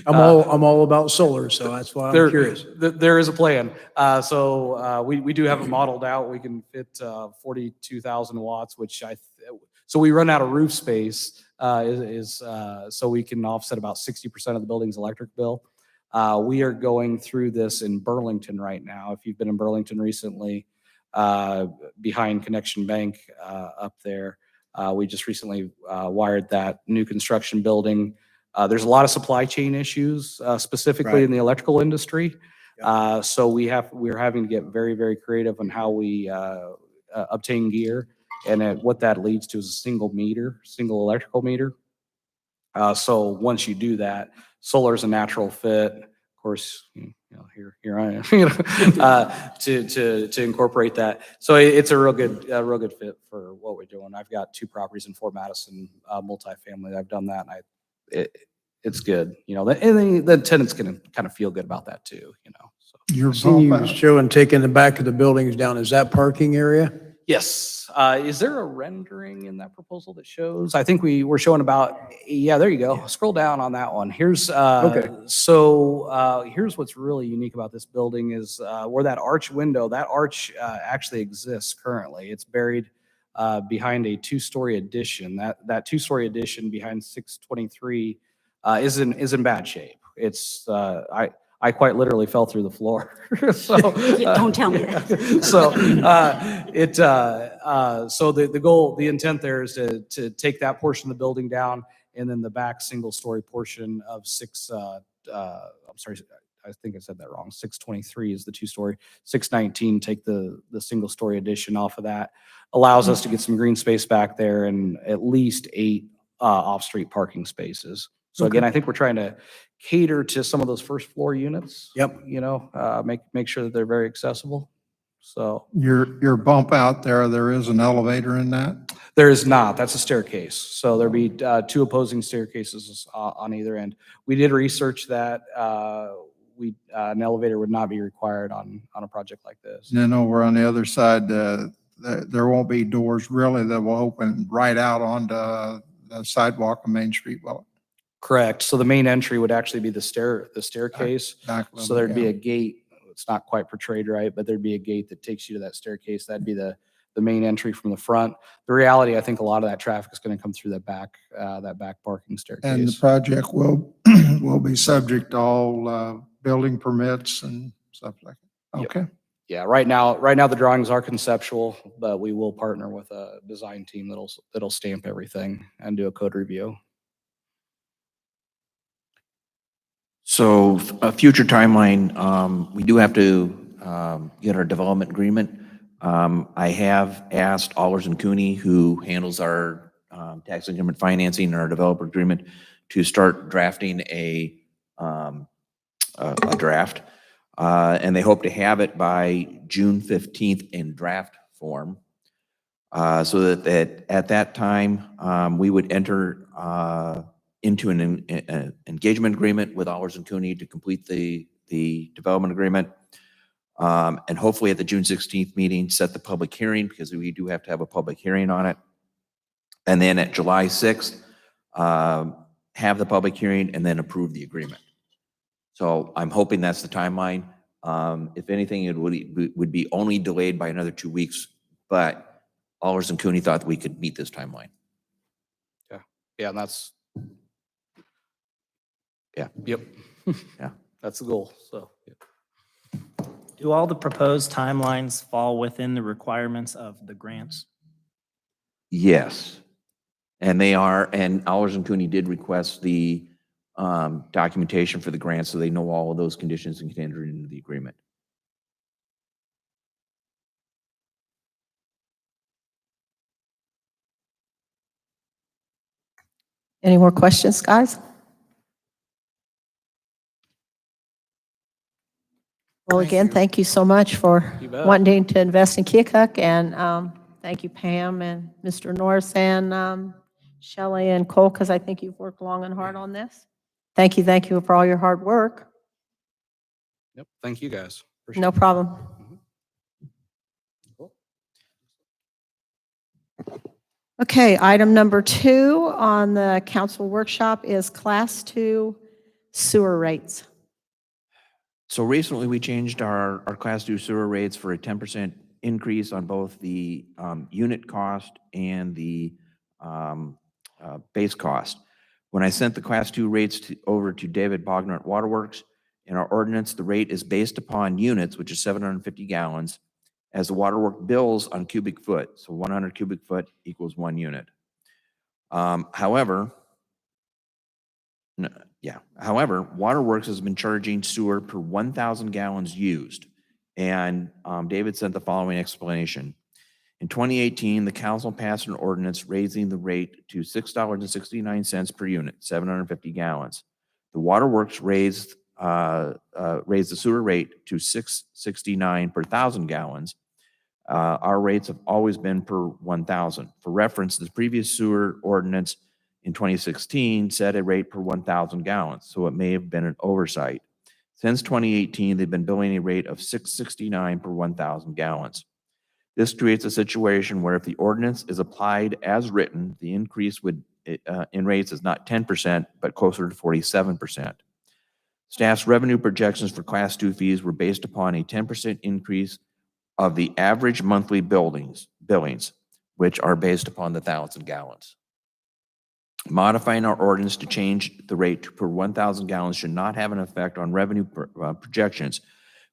I'm all about solar, so that's why I'm curious. There is a plan. We do have it modeled out. We can fit 42,000 watts, so we run out of roof space, so we can offset about 60% of the building's electric bill. We are going through this in Burlington right now. If you've been in Burlington recently, behind Connection Bank up there, we just recently wired that new construction building. There's a lot of supply chain issues, specifically in the electrical industry. So we're having to get very, very creative on how we obtain gear. And what that leads to is a single electrical meter. So once you do that, solar is a natural fit. Of course, here I am, to incorporate that. So it's a real good fit for what we're doing. I've got 2 properties in Fort Madison, multifamily. I've done that, and it's good. You know, and the tenant's gonna kind of feel good about that too. You know. So. I've seen you showing taking the back of the buildings down. Is that parking area? Yes. Is there a rendering in that proposal that shows? I think we were showing about, yeah, there you go. Scroll down on that one. Here's, here's what's really unique about this building is where that arch window, that arch actually exists currently. It's buried behind a 2-story addition. That 2-story addition behind 623 is in bad shape. It's, I quite literally fell through the floor. So, Don't tell me that. So the goal, the intent there is to take that portion of the building down, and then the back single-story portion of I'm sorry, I think I said that wrong. 623 is the 2-story. 619, take the single-story addition off of that. Allows us to get some green space back there and at least 8 off-street parking spaces. So again, I think we're trying to cater to some of those first floor units. Yep. You know, make sure that they're very accessible. So Your bump out there is an elevator in that? there is not. That's a staircase. So there'll be 2 opposing staircases on either end. We did research that. An elevator would not be required on a project like this. And then over on the other side, there won't be doors really that will open right out onto the sidewalk on Main Street. Well, Correct. So the main entry would actually be the staircase. back So there'd be yeah. a gate. It's not quite portrayed right, but there'd be a gate that takes you to that staircase. That'd be the main entry from the front. The reality, I think a lot of that traffic is going to come through that back parking staircase. And the project will be subject to all building permits and stuff like that. Yep. Okay. Yeah, right now the drawings are conceptual, but we will partner with a design team that'll stamp everything and do a code review. So a future timeline, we do have to get our development agreement. I have asked Allers and Cooney, who handles our tax increment financing and our developer agreement, to start drafting a draft. And they hope to have it by June 15th in draft form. So that at that time, we would enter into an engagement agreement with Allers and Cooney to complete the development agreement. And hopefully at the June 16th meeting, set the public hearing, because we do have to have a public hearing on it. And then at July 6th, have the public hearing and then approve the agreement. So I'm hoping that's the timeline. If anything, it would be only delayed by another 2 weeks, but Allers and Cooney thought that we could meet this timeline. Yeah, and that's, Yeah. yep. Yeah. That's the goal, so. Yeah. Do all the proposed timelines fall within the requirements of the grants? Yes. And they are, and Allers and Cooney did request the documentation for the grant, so they know all of those conditions and can enter into the agreement. Any more questions, guys? Well, again, thank you so much for You bet. wanting to invest in Keokuk, and thank you, Pam and Mr. Norris and Shelley and Cole, because I think you've worked long and hard on this. Thank you for all your hard work. Yep, thank you guys. Appreciate No it. problem. Okay, item number 2 on the council workshop is Class 2 sewer rates. So recently, we changed our Class 2 sewer rates for a 10% increase on both the unit cost and the base cost. When I sent the Class 2 rates over to David Bogner at Waterworks, in our ordinance, the rate is based upon units, which is 750 gallons, as the Waterworks bills on cubic foot. So 100 cubic foot equals 1 unit. However, Waterworks has been charging sewer per 1,000 gallons used. And David sent the following explanation. In 2018, the council passed an ordinance raising the rate to $6.69 per unit, 750 gallons. The Waterworks raised the sewer rate to $6.69 per 1,000 gallons. Our rates have always been per 1,000. For reference, the previous sewer ordinance in 2016 set a rate per 1,000 gallons, so it may have been an oversight. Since 2018, they've been billing a rate of $6.69 per 1,000 gallons. This creates a situation where if the ordinance is applied as written, the increase in rates is not 10%, but closer to 47%. Staff's revenue projections for Class 2 fees were based upon a 10% increase of the average monthly billings, which are based upon the 1,000 gallons. Modifying our ordinance to change the rate to per 1,000 gallons should not have an effect on revenue projections.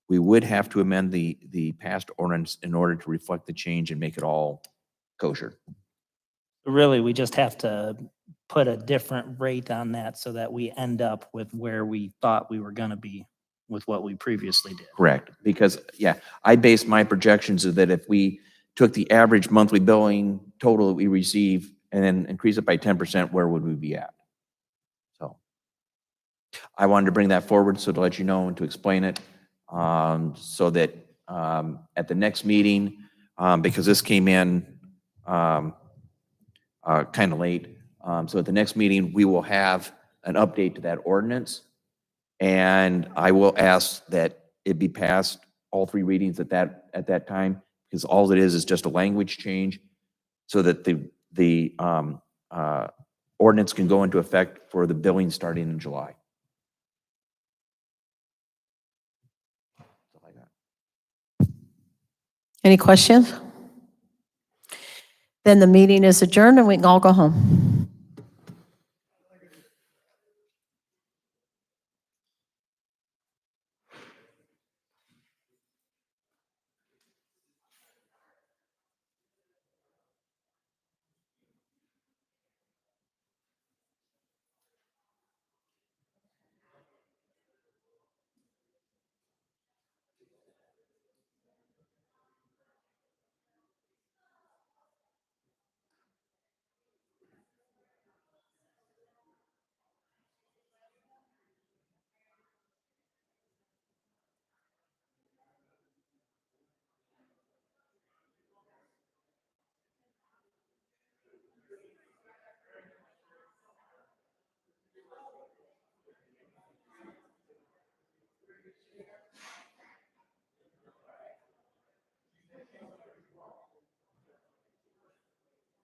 We would have to amend the past ordinance in order to reflect the change and make it all kosher. Really, we just have to put a different rate on that so that we end up with where we thought we were gonna be with what we previously did. Correct, because, yeah, I based my projections of that if we took the average monthly billing total that we receive and then increase it by 10%, where would we be at? So I wanted to bring that forward so to let you know and to explain it, so that at the next meeting, because this came in kind of late, so at the next meeting, we will have an update to that ordinance. And I will ask that it be passed all 3 readings at that time, because all it is just a language change so that the ordinance can go into effect for the billing starting in July. That's all I got. Any questions? Then the meeting is adjourned and we can all go home.